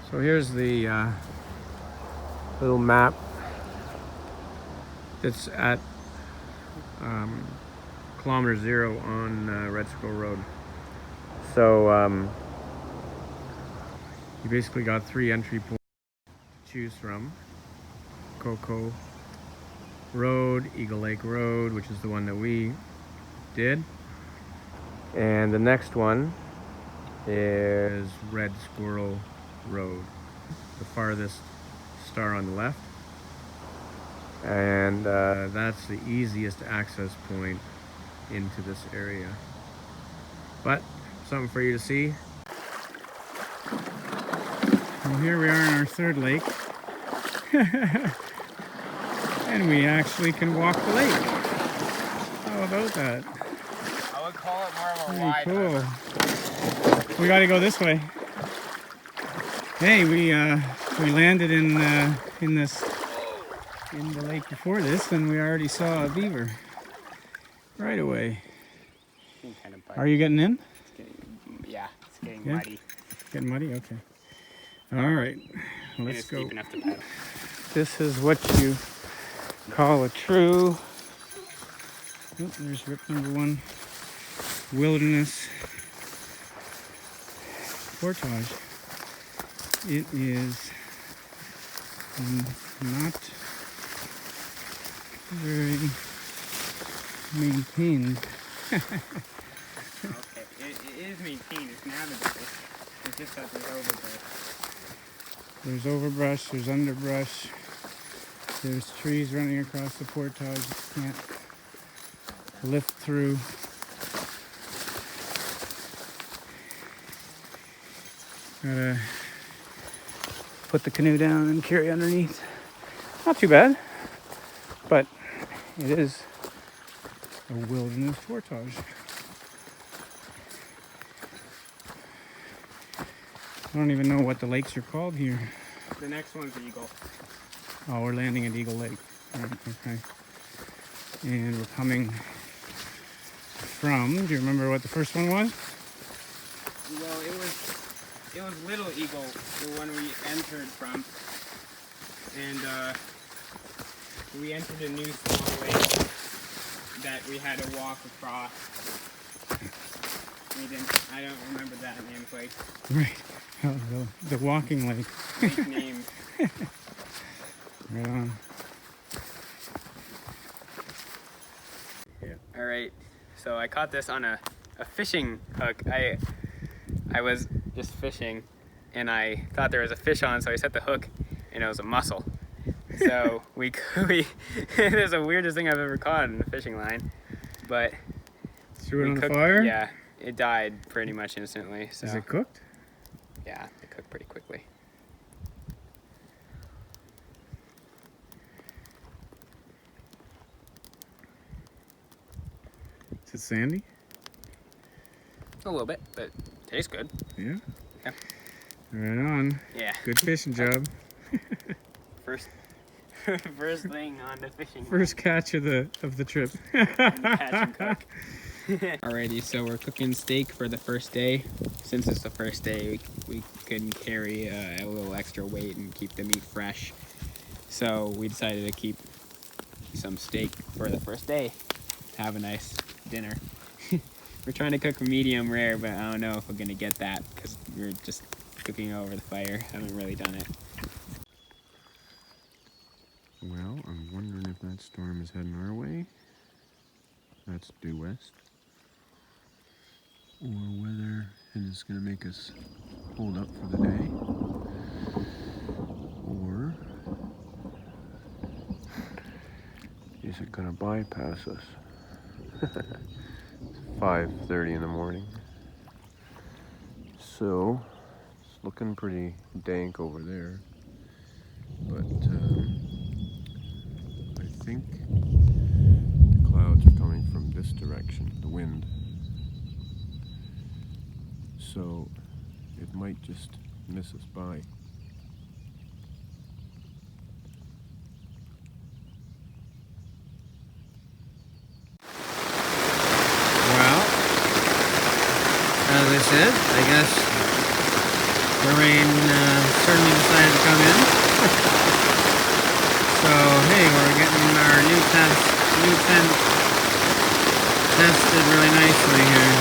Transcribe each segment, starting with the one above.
So here's the little map that's at kilometer 0 on Red Squirrel Road. So you basically got 3 entry points to choose from. Coco Road, Eagle Lake Road, which is the one that we did. And the next one is Red Squirrel Road, the farthest star on the left. And that's the easiest access point into this area. But something for you to see. Well, here we are in our 3rd lake. And we actually can walk the lake. How about that? I would call it more of a Pretty ride. cool. We got to go this way. Hey, we landed in the lake before this, and we already saw a beaver right away. Are you getting in? Yeah, it's getting muddy. Getting muddy? Okay. All right, let's go. Deep enough to paddle. This is what you call a true, oh, there's rip number 1, wilderness portage. It is not very maintained. Okay, it is maintained, it's navigable. It's just that there's overbrush. There's overbrush, there's underbrush, there's trees running across the portage you can't lift through. Gotta put the canoe down and carry underneath. Not too bad, but it is a wilderness portage. I don't even know what the lakes are called here. The next one's Eagle. Oh, we're landing at Eagle Lake. Right, okay. And we're coming from, do you remember what the first one was? Well, it was Little Eagle, the one we entered from. And we entered a new small lake that we had to walk across. I don't remember that nameplate. Right. Oh, the walking lake. Lake name. Right on. Yeah. All right. So I caught this on a fishing hook. I was just fishing, and I thought there was a fish on, so I set the hook, and it was a mussel. So we it is the weirdest thing I've ever caught in a fishing line, but threw it on the fire? Yeah, it died pretty much instantly. So. Is it cooked? Yeah, it cooked pretty quickly. Is it sandy? A little bit, but tastes good. Yeah? Yeah. Right on. Yeah. Good fishing job. First thing on the fishing line. First catch of the trip. Catch and cook. Alrighty, so we're cooking steak for the first day. Since it's the first day, we couldn't carry a little extra weight and keep the meat fresh. So we decided to keep some steak for the first day. Have a nice dinner. We're trying to cook medium rare, but I don't know if we're gonna get that because we're just cooking over the fire. Haven't really done it. Well, I'm wondering if that storm is heading our way. That's due west. Or whether it is going to make us hold up for the day. Or is it going to bypass us? It's 5:30 in the morning. So, it's looking pretty dank over there. But I think the clouds are coming from this direction, the wind. So it might just miss us by. Well, as I said, I guess the rain certainly decided to come in. So hey, we're getting our new tent tested really nicely here.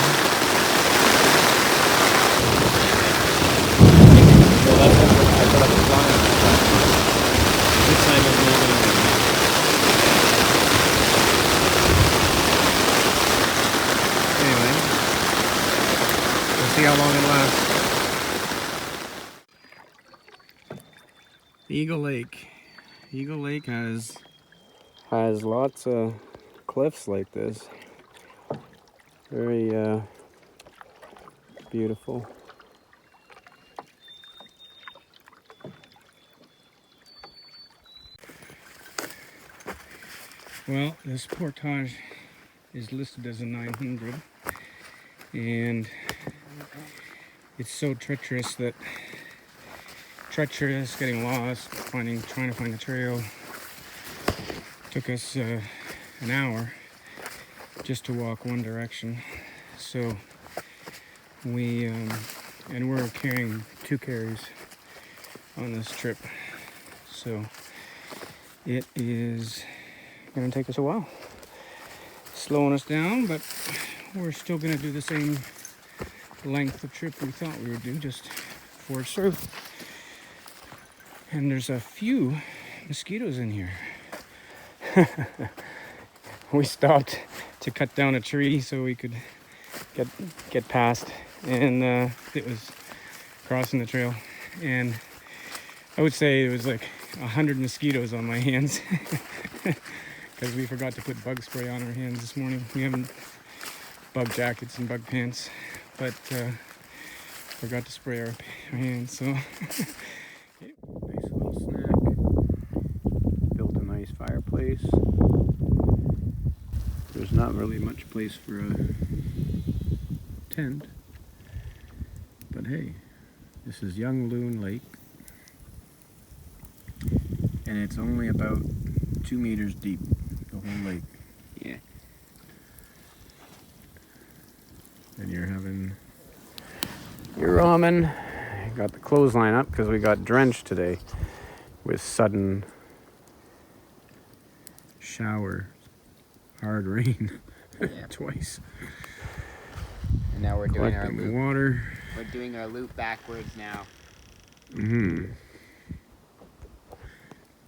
Well, that's what I put up the line. This side of the Anyway, we'll see how long it lasts. Eagle Lake. Eagle Lake has lots of cliffs like this. Very beautiful. Well, this portage is listed as a 900, and it's so treacherous, getting lost, trying to find the trail. Took us an hour just to walk one direction. So and we're carrying 2 carries on this trip. So it is gonna take us a while. Slowing us down, but we're still gonna do the same length of trip we thought we would do, just forge through. And there's a few mosquitoes in here. We stopped to cut down a tree so we could get past, and it was crossing the trail, and I would say it was like 100 mosquitoes on my hands because we forgot to put bug spray on our hands this morning. We haven't bug jackets and bug pants, but forgot to spray our hands. So nice little snack. Built a nice fireplace. There's not really much place for a tent, but hey, this is Young Loon Lake, and it's only about 2 meters deep, the whole lake. Yeah. And you're having your ramen. Got the clothesline up because we got drenched today with sudden shower, hard rain. Yeah. Twice. And now we're doing our Collecting loop. water. We're doing our loop backwards now. And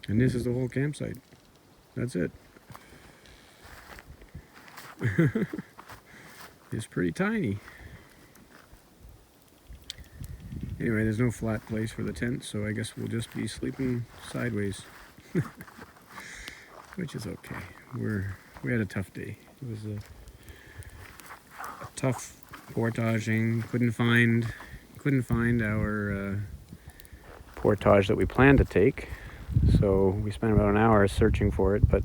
this is the whole campsite. That's it. It's pretty tiny. Anyway, there's no flat place for the tent, so I guess we'll just be sleeping sideways. Which is okay. We had a tough day. It was a tough portaging. Couldn't find our portage that we planned to take. So we spent about an hour searching for it, but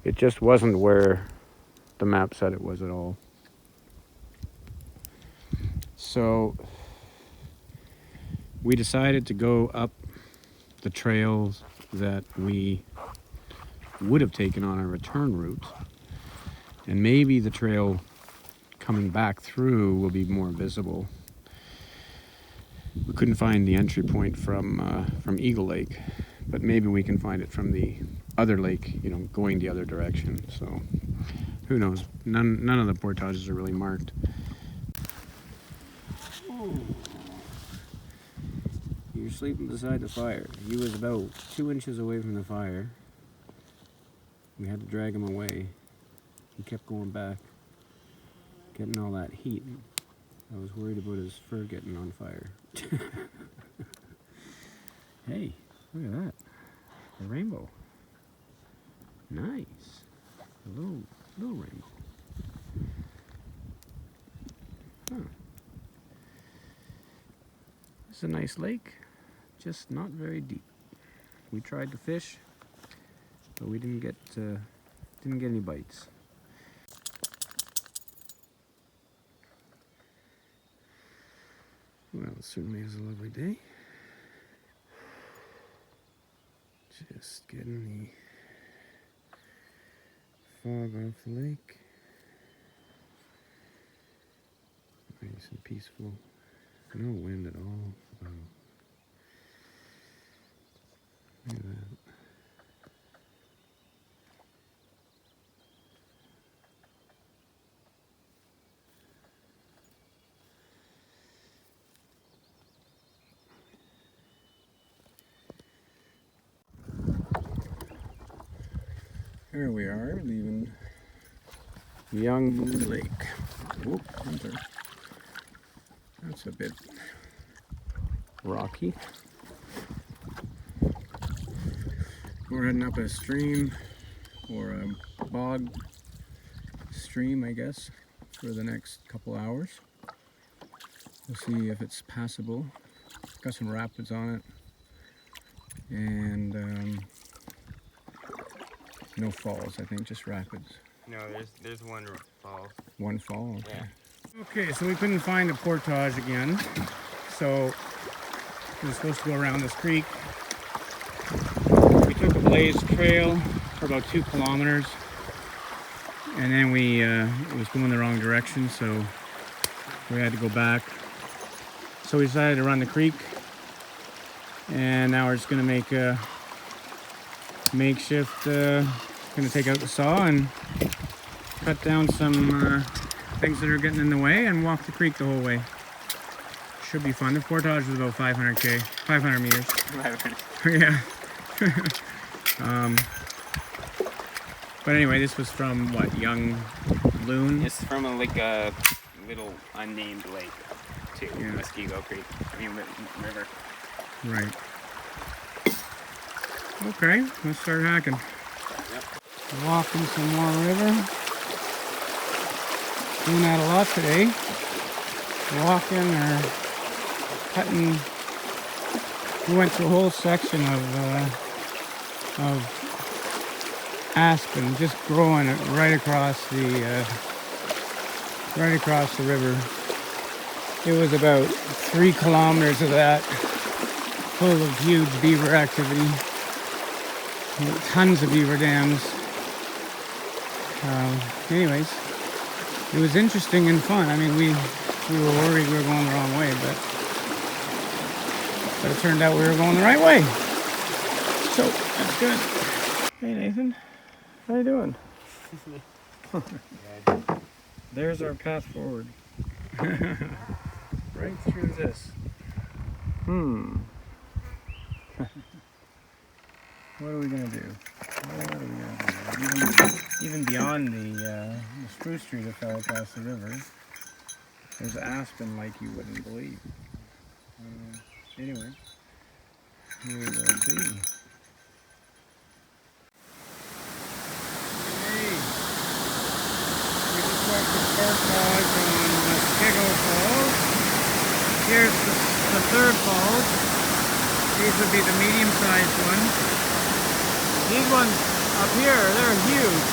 it just wasn't where the map said it was at all. So we decided to go up the trails that we would have taken on our return route, and maybe the trail coming back through will be more visible. We couldn't find the entry point from Eagle Lake, but maybe we can find it from the other lake, going the other direction. So who knows? None of the portages are really marked. Oh. You're sleeping beside the fire. He was about 2 inches away from the fire. We had to drag him away. He kept going back, getting all that heat. I was worried about his fur getting on fire. Hey, look at that. A rainbow. Nice. A little rainbow. Huh. It's a nice lake, just not very deep. We tried to fish, but we didn't get any bites. Well, it certainly is a lovely day. Just getting the fog off the lake. Nice and peaceful. No wind at all. Here we are, leaving Young Lake. Whoop, Hunter. That's a bit rocky. We're heading up a stream, or a bog stream, I guess, for the next couple hours. We'll see if it's passable. Got some rapids on it, and no falls, I think, just rapids. No, there's one fall. One fall? Okay. Yeah. Okay, so we couldn't find a portage again. So we were supposed to go around this creek. We took a blazed trail for about 2 kilometers. And then it was going the wrong direction, so we had to go back. So we decided to run the creek. And now we're just gonna make a makeshift, gonna take out the saw and cut down some things that are getting in the way and walk the creek the whole way. Should be fun. The portage is about 500 meters. 500. Yeah. But anyway, this was from what, Young Loon? It's from a little unnamed lake to Muskego Creek. I mean, river. Right. Okay, let's start hacking. Yep. Walking some more river. Doing that a lot today. Walking or cutting. We went through a whole section of aspen, just growing it right across the river. It was about 3 kilometers of that, full of huge beaver activity. Tons of beaver dams. Anyways, it was interesting and fun. I mean, we were worried we were going the wrong way, but it turned out we were going the right way. So that's good. Hey Nathan, how you doing? There's our path forward. Right through this. What are we gonna do? Even beyond the spruce tree that fell across the river, there's aspen like you wouldn't believe. Anyway, we will see. Hey, we just walked the portage on Muskego Falls. Here's the third falls. These would be the medium-sized ones. These ones up here, they're huge.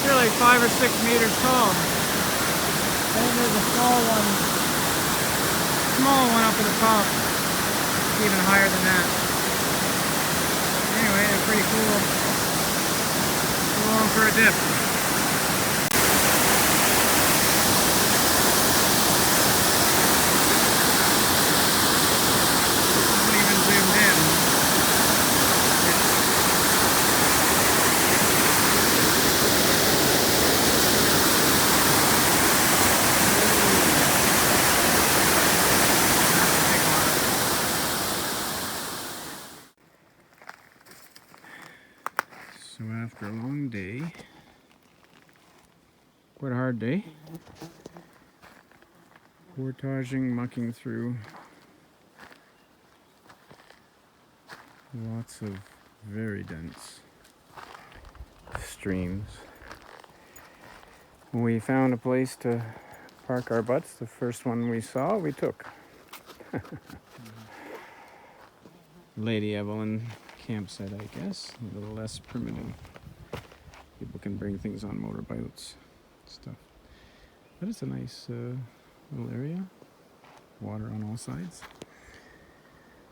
They're like 5 or 6 meters tall. Then there's a small one up at the top, even higher than that. Anyway, they're pretty cool. Go on for a dip. Isn't even zoomed in. So after a long day, quite a hard day, portaging, mucking through lots of very dense streams. When we found a place to park our butts, the first one we saw, we took. Lady Evelyn Campsite, I guess. A little less primitive. People can bring things on motorboats, stuff. But it's a nice little area. Water on all sides.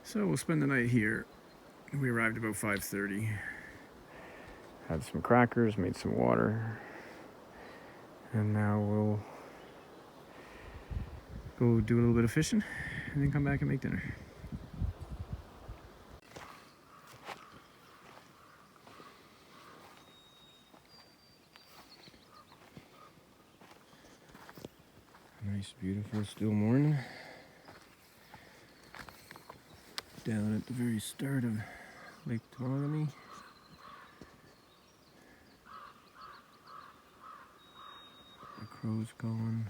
So we'll spend the night here. We arrived about 5:30. Had some crackers, made some water. And now we'll go do a little bit of fishing and then come back and make dinner. Nice, beautiful, still morning. Down at the very start of Lake Temagami. Crow's going.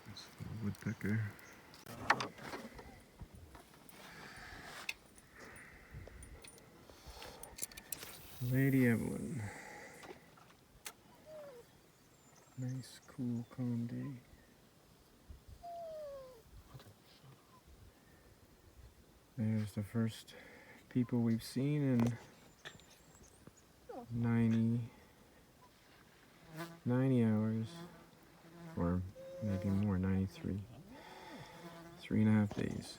That's the woodpecker. Lady Evelyn. Nice, cool, calm day. There's the first people we've seen in 90 hours, or maybe more, 93. 3.5 days.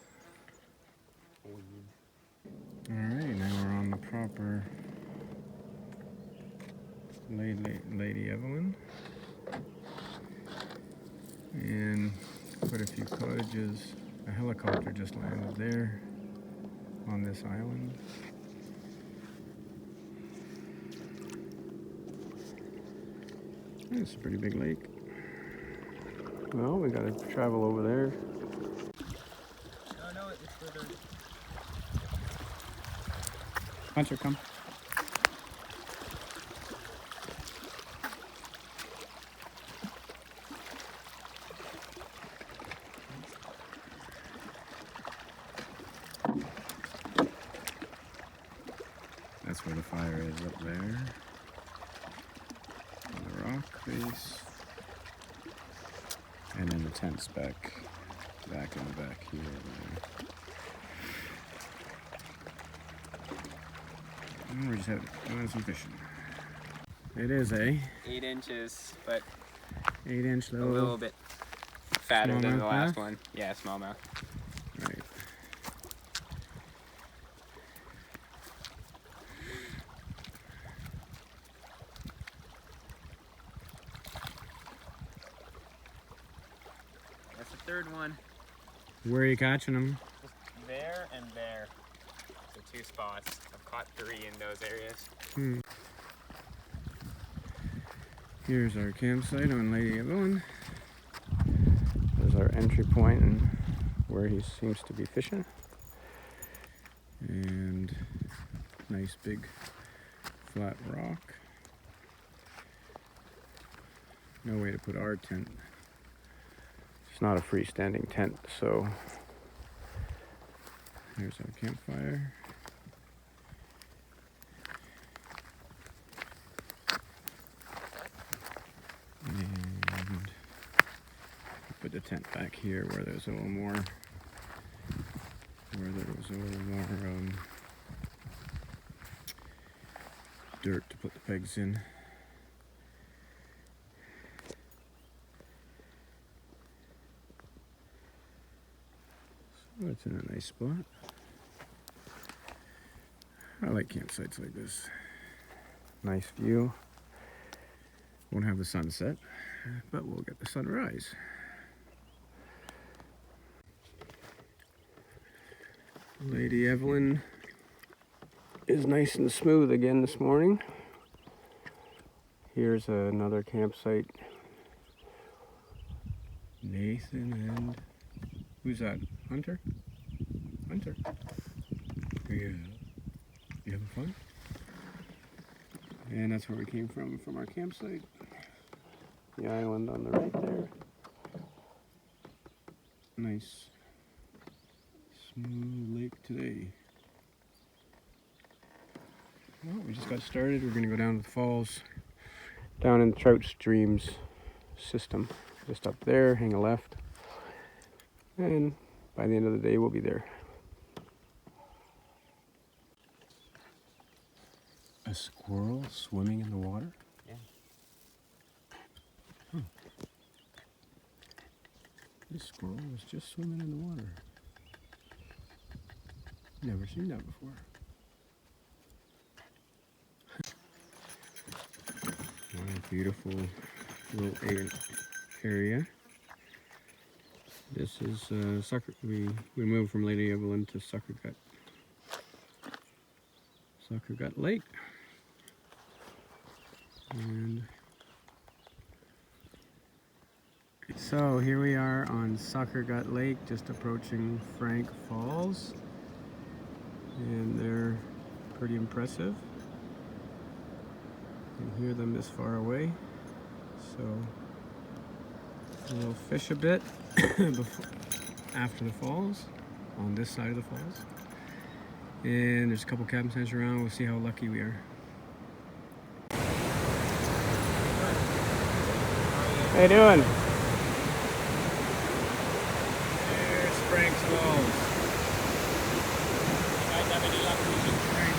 Alright, now we're on the proper Lady Evelyn. And quite a few cottages. A helicopter just landed there on this island. It's a pretty big lake. Well, we gotta travel over there. No, it's further. Hunter, come. That's where the fire is, up there. On the rock face. And then the tent's back in the back here. And we're just doing some fishing. It is 8 inches, but 8-inch a little. little bit fatter than the Smallmouth last bass? one. Yeah, smallmouth. Right. That's the third one. Where are you catching them? Just there and there. So 2 spots. I've caught 3 in those areas. Here's our campsite on Lady Evelyn. There's our entry point and where he seems to be fishing. And nice big flat rock. No way to put our tent. It's not a freestanding tent, so there's our campfire. And put the tent back here where there's a little more, dirt to put the pegs in. So it's in a nice spot. I like campsites like this. Nice view. Won't have the sunset, but we'll get the sunrise. Lady Evelyn is nice and smooth again this morning. Here's another campsite. Nathan and who's that? Hunter? Hunter. Yeah. You having fun? And that's where we came from our campsite. The island on the right there. Nice smooth lake today. Well, we just got started. We're gonna go down to the falls, down in the Trout Streams system. Just up there, hang a left. And by the end of the day, we'll be there. A squirrel swimming in the water? Yeah. Huh. This squirrel was just swimming in the water. Never seen that before. What a beautiful little area. This is we moved from Lady Evelyn to Sucker Gut Lake. And So here we are on Sucker Gut Lake, just approaching Frank Falls, and they're pretty impressive. You can hear them this far away. So we'll fish a bit after the falls, on this side of the falls. And there's a couple campsites around. We'll see how lucky we are. How you doing? There's Frank Falls. You guys have any luck reaching Frank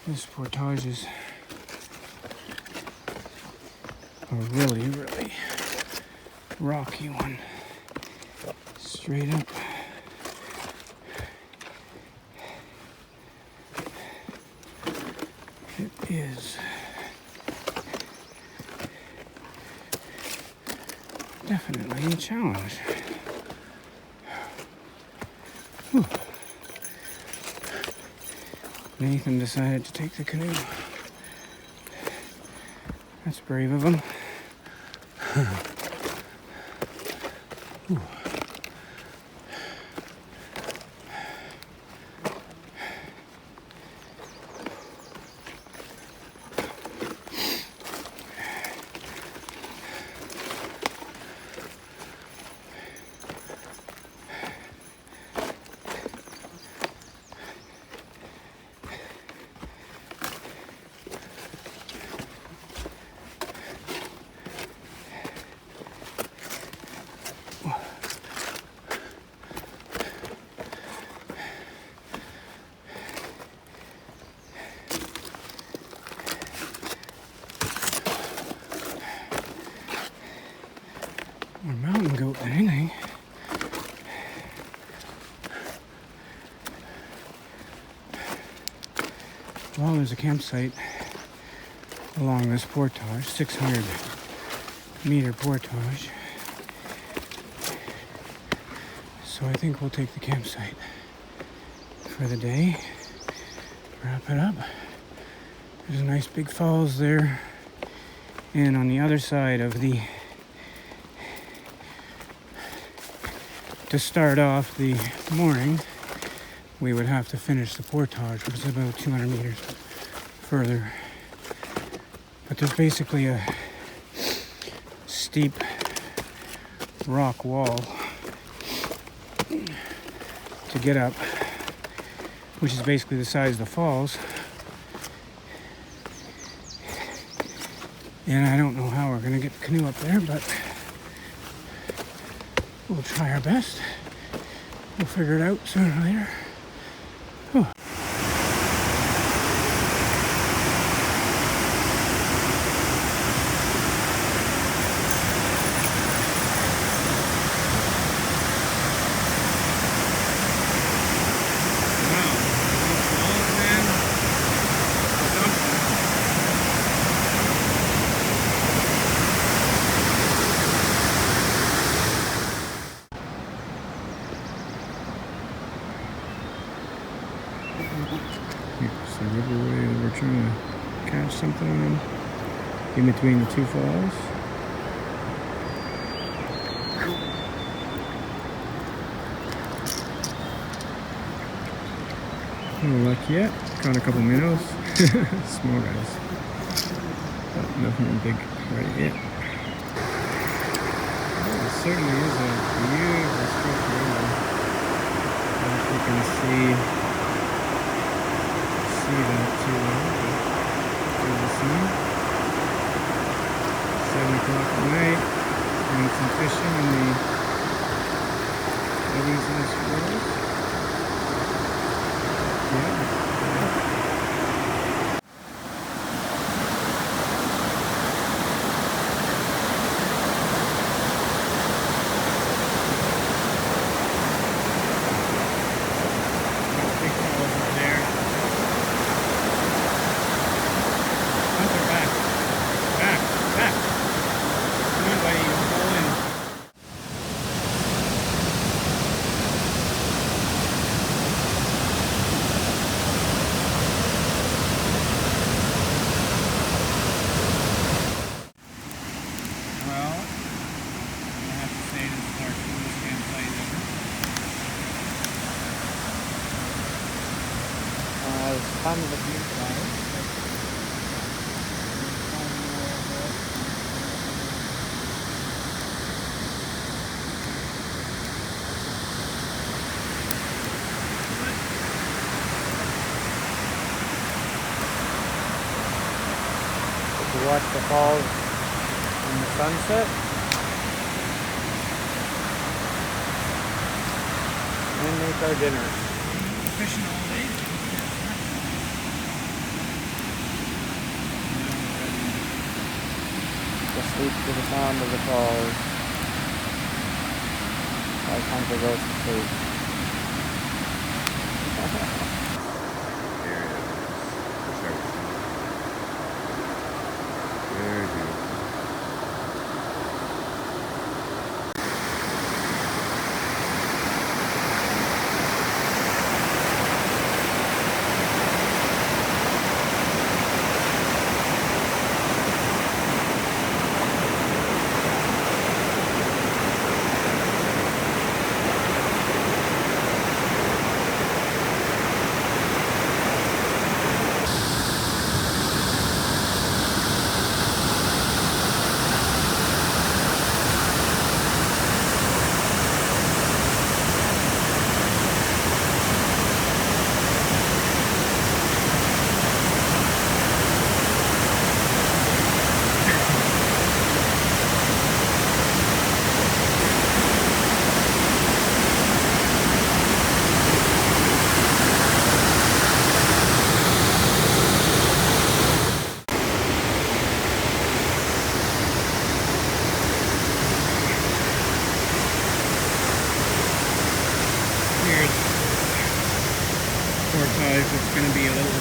This portage is a really rocky one. Straight up. It is definitely a challenge. Whew. Nathan decided to take the canoe. That's brave of him. Whew. More mountain goat than anything. Well, there's a campsite along this portage, 600 meter portage. So I think we'll take the campsite for the day, wrap it up. There's a nice big falls there. And on the other side of the, to start off the morning, we would have to finish the portage, which is about 200 meters further. But there's basically a steep rock wall to get up, which is basically the size of the falls. And I don't know how we're gonna get the canoe up there, but we'll try our best. We'll figure it out sooner or later. Whew. trying to catch something on in between the two falls. No luck yet. Caught a couple minnows. Small guys. But nothing big right yet. Well, it certainly is a beautiful structure. I don't know if you can see that too well. There's the sun. 7 o'clock at night. Doing some fishing in the Eveyln Smoothwater. Yeah. Fun with you guys. To watch the falls in the sunset and make our dinner. Fishing all day. Sleep to the sound of the falls. By the time it goes to sleep. There it is. Very beautiful. It's going to be a little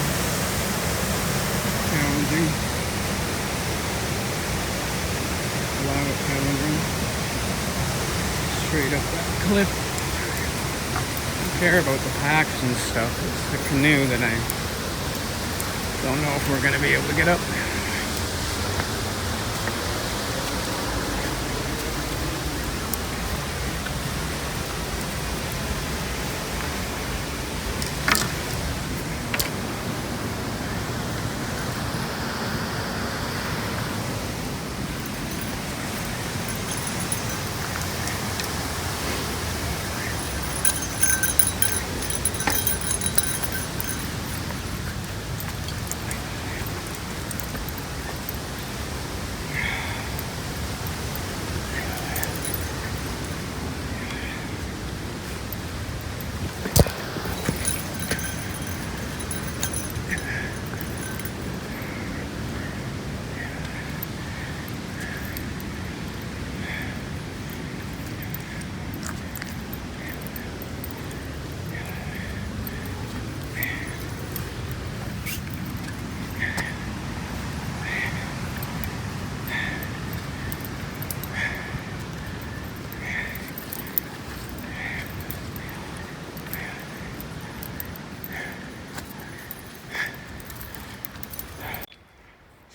challenging. A lot of challenging. Straight up that cliff. I don't care about the packs and stuff. It's the canoe that I don't know if we're going to be able to get up.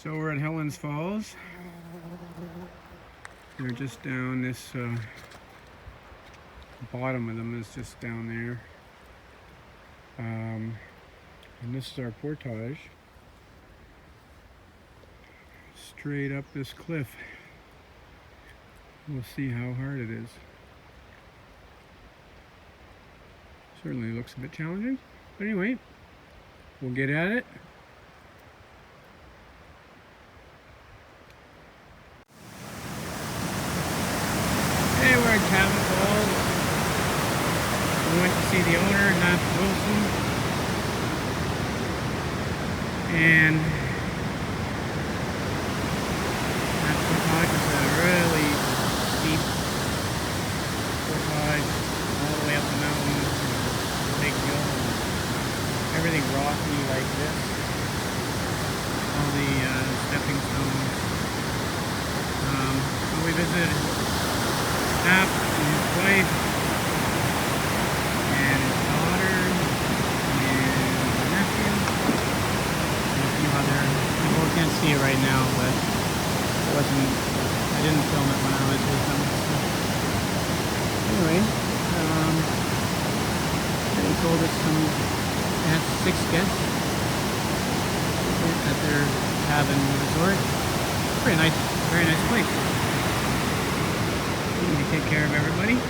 So we're at Helen's Falls. They're just down this, the bottom of them is just down there. And this is our portage. Straight up this cliff. We'll see how hard it is. Certainly looks a bit challenging, but anyway, we'll get at it. Hey, we're at Cabin Falls. We went to see the owner, Nat Wilson, and that portage is a really steep portage all the way up the mountain, the big hill, and everything rocky like this. All the stepping stones. So we visited Hap and his wife and his daughter and his nephew and a few other people. We can't see it right now, but I didn't film it when I was with them. So. Anyway, they told us they had 6 guests at their cabin resort. Very nice place. They take care of everybody. So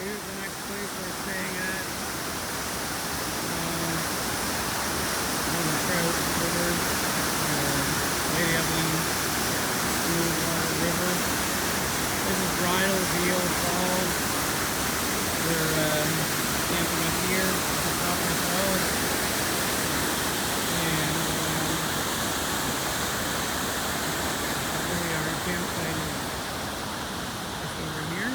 here's the next place we're staying at. On the Trout River, Eveyln Smoothwater River. This is Bridal Veil Falls. We're camping up here at the top of the falls. And our campsite is just over here.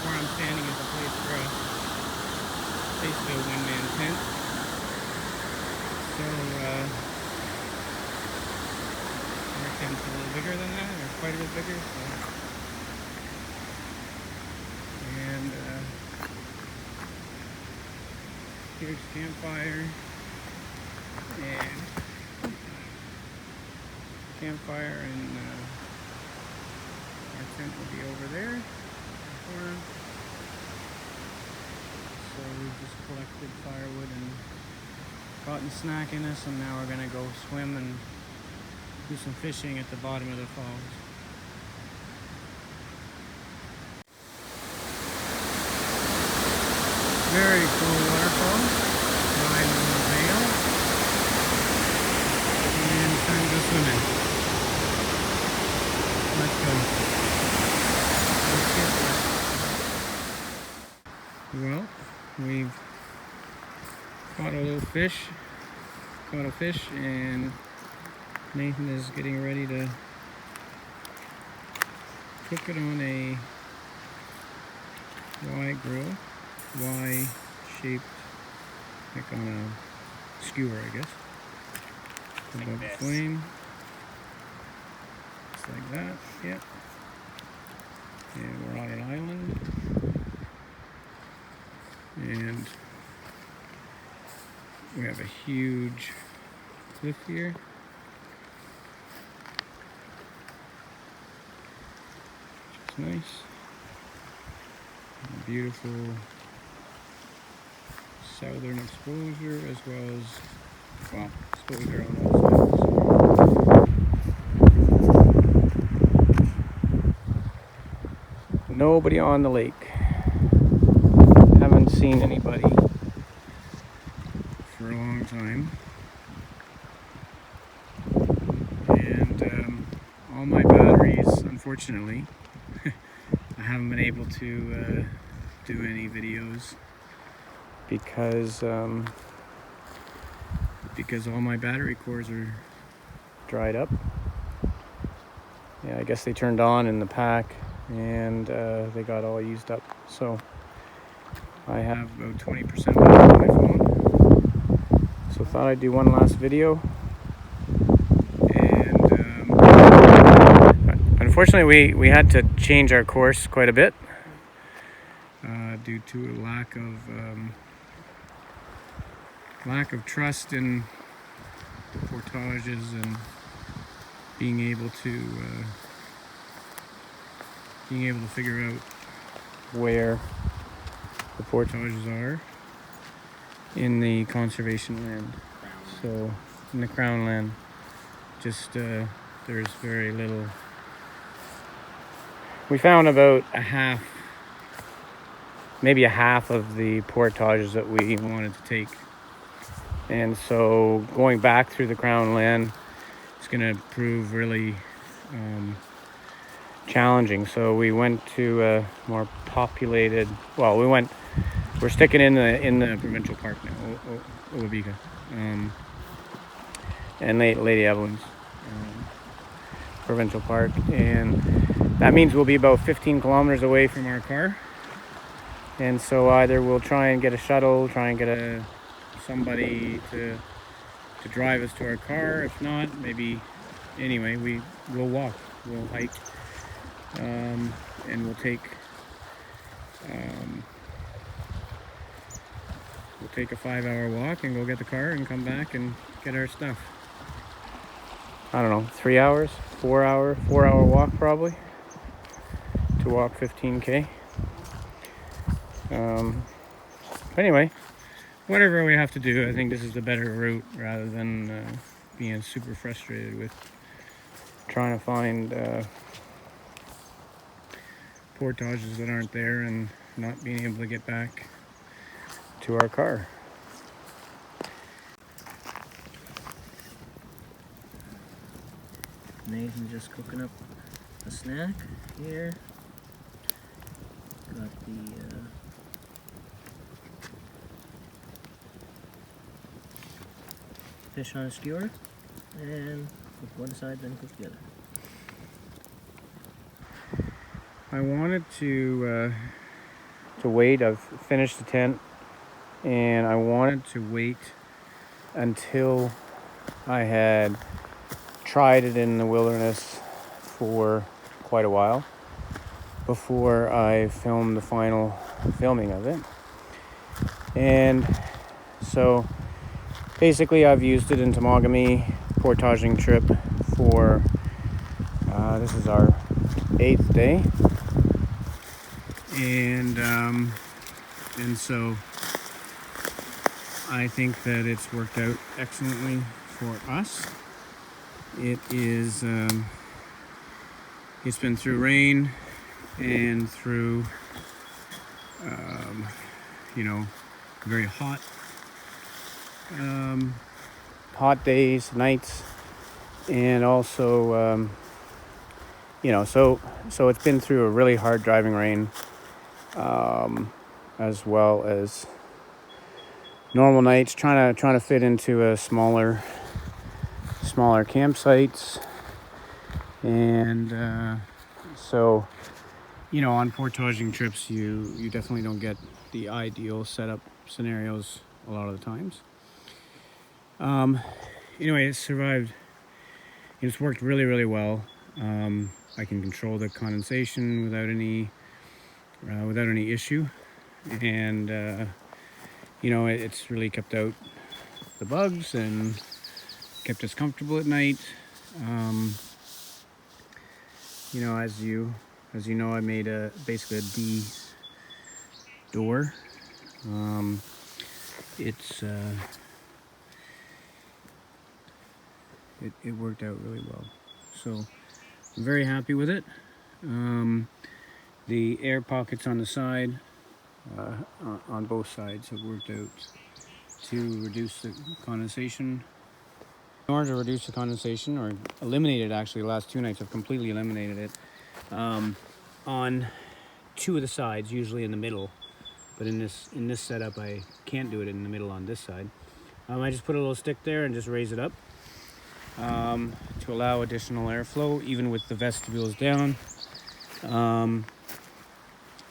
Where I'm standing is a place for us. Basically a one-man tent. So our tent's a little bigger than that, or quite a bit bigger. So. And here's campfire. And our tent will be over there in the corner. So we just collected firewood and gotten a snack in us, and now we're gonna go swim and do some fishing at the bottom of the falls. Very cool waterfall, Bridal Veil, and time to go swimming. Let's go. Well, we've caught a little fish, and Nathan is getting ready to cook it on a Y-shaped, like on a skewer, I guess. Above the flame. Just like that, yeah. And we're on an island. And we have a huge cliff here. Which is nice. And beautiful southern exposure, as well as, well, exposure on all sides. Nobody on the lake. Haven't seen anybody for a long time. And all my batteries, unfortunately, I haven't been able to do any videos because all my battery cores are dried up. Yeah, I guess they turned on in the pack and they got all used up. So I have about 20% left on my phone. So thought I'd do one last video. And unfortunately we had to change our course quite a bit due to a lack of lack of trust in the portages and being able to figure out where the portages are in the conservation land. So in the crown land, just there's very little. We found about maybe a half of the portages that we wanted to take. And so going back through the crown land is going to prove really challenging. So we went to a more populated, well, we're sticking in the provincial park now, Obabika, and Lady Evelyn's provincial park, and that means we'll be about 15 kilometers away from our car. And so either we'll try and get a shuttle, try and get somebody to drive us to our car. If not, maybe, anyway, we'll walk, we'll hike, and we'll take a 5-hour walk and go get the car and come back and get our stuff. I don't know, 3 hours, 4 hour walk probably to walk 15K. Anyway, whatever we have to do, I think this is the better route rather than being super frustrated with trying to find portages that aren't there and not being able to get back to our car. Nathan's just cooking up a snack here. Got the fish on a skewer, and cook one side, then cook the other. I wanted to wait. I've finished the tent, and I wanted to wait until I had tried it in the wilderness for quite a while before I filmed the final filming of it. And so basically I've used it in Temagami portaging trip for this is our 8th day, and so I think that it's worked out excellently for us. It is it's been through rain and through very hot days, nights, and also so it's been through a really hard driving rain, as well as normal nights, trying to fit into a smaller campsites. And so on portaging trips you definitely don't get the ideal setup scenarios a lot of the times. Anyway, it survived. It's worked really, really well. I can control the condensation without any issue, and it's really kept out the bugs and kept us comfortable at night. As you know, I made basically a D door. It worked out really well, so I'm very happy with it. The air pockets on the side, on both sides, have worked out to reduce the condensation. In order to reduce the condensation, or eliminate it, actually, the last 2 nights I've completely eliminated it, on 2 of the sides, usually in the middle, but in this setup I can't do it in the middle on this side. I just put a little stick there and just raise it up to allow additional airflow, even with the vestibules down.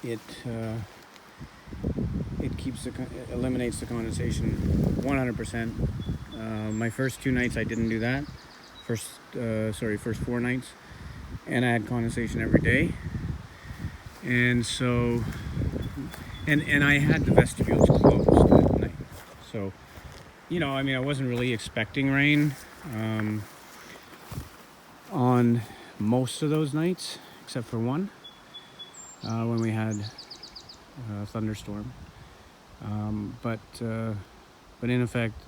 It eliminates the condensation 100%. My first 2 nights I didn't do that. First 4 nights, and I had condensation every day. And so, and I had the vestibules closed at night. So you know, I mean, I wasn't really expecting rain on most of those nights, except for one, when we had a thunderstorm. But in effect,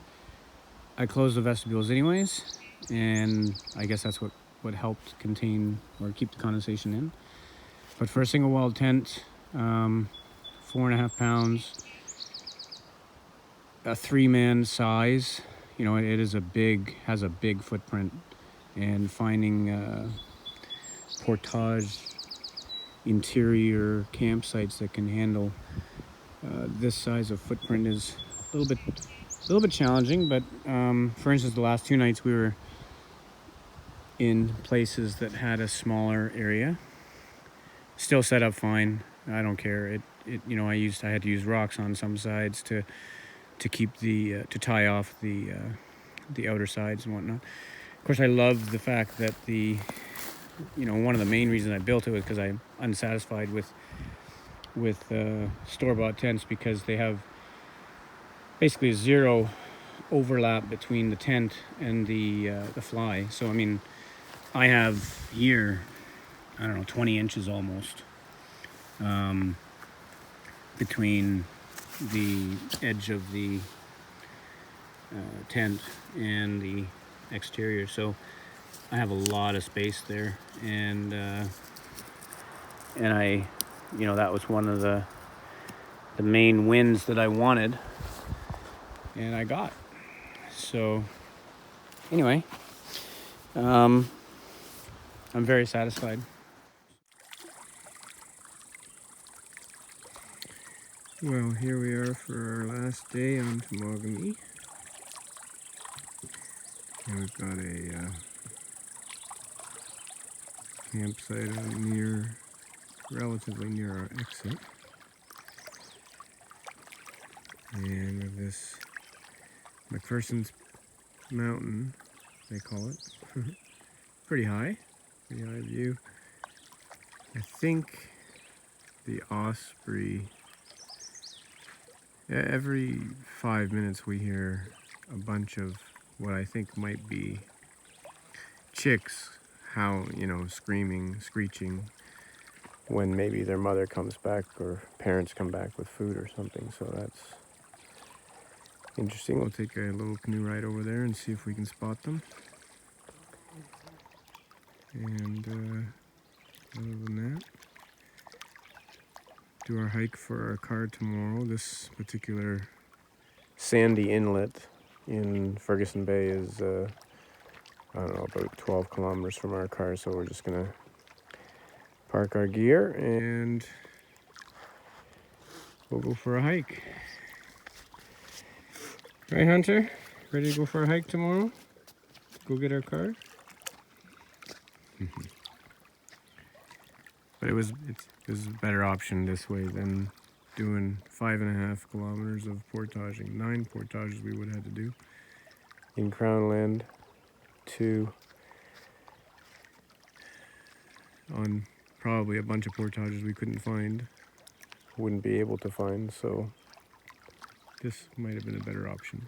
I closed the vestibules anyways, and I guess that's what helped contain or keep the condensation in. But for a single wall tent, 4.5 pounds, a 3-man size, you know, it is has a big footprint, and finding portage interior campsites that can handle this size of footprint is a little bit challenging. But for instance, the last 2 nights we were in places that had a smaller area, still set up fine. I don't care. You know, I had to use rocks on some sides to keep to tie off the outer sides and whatnot. Of course, I love the fact that you know, one of the main reasons I built it was because I'm unsatisfied with store-bought tents, because they have basically 0 overlap between the tent and the fly. So I mean, I have here, I don't know, 20 inches almost between the edge of the tent and the exterior. So I have a lot of space there, and I, you know, that was one of the main wins that I wanted, and I got. So anyway, I'm very satisfied. Well, here we are for our last day on Temagami. And we've got a campsite relatively near our exit. And with this McPherson's Mountain, they call it. Pretty high view. I think the osprey, every 5 minutes we hear a bunch of what I think might be chicks, screaming, screeching, when maybe their mother comes back or parents come back with food or something. So that's interesting. We'll take a little canoe ride over there and see if we can spot them. And other than that, do our hike for our car tomorrow. This particular sandy inlet in Ferguson Bay is, I don't know, about 12 kilometers from our car, so we're just gonna park our gear and we'll go for a hike. Right, Hunter? Ready to go for a hike tomorrow? Go get our car? But it was a better option this way than doing 5.5 kilometers of portaging. 9 portages we would have had to do in Crown Land, 2 on probably a bunch of portages we wouldn't be able to find, so this might have been a better option.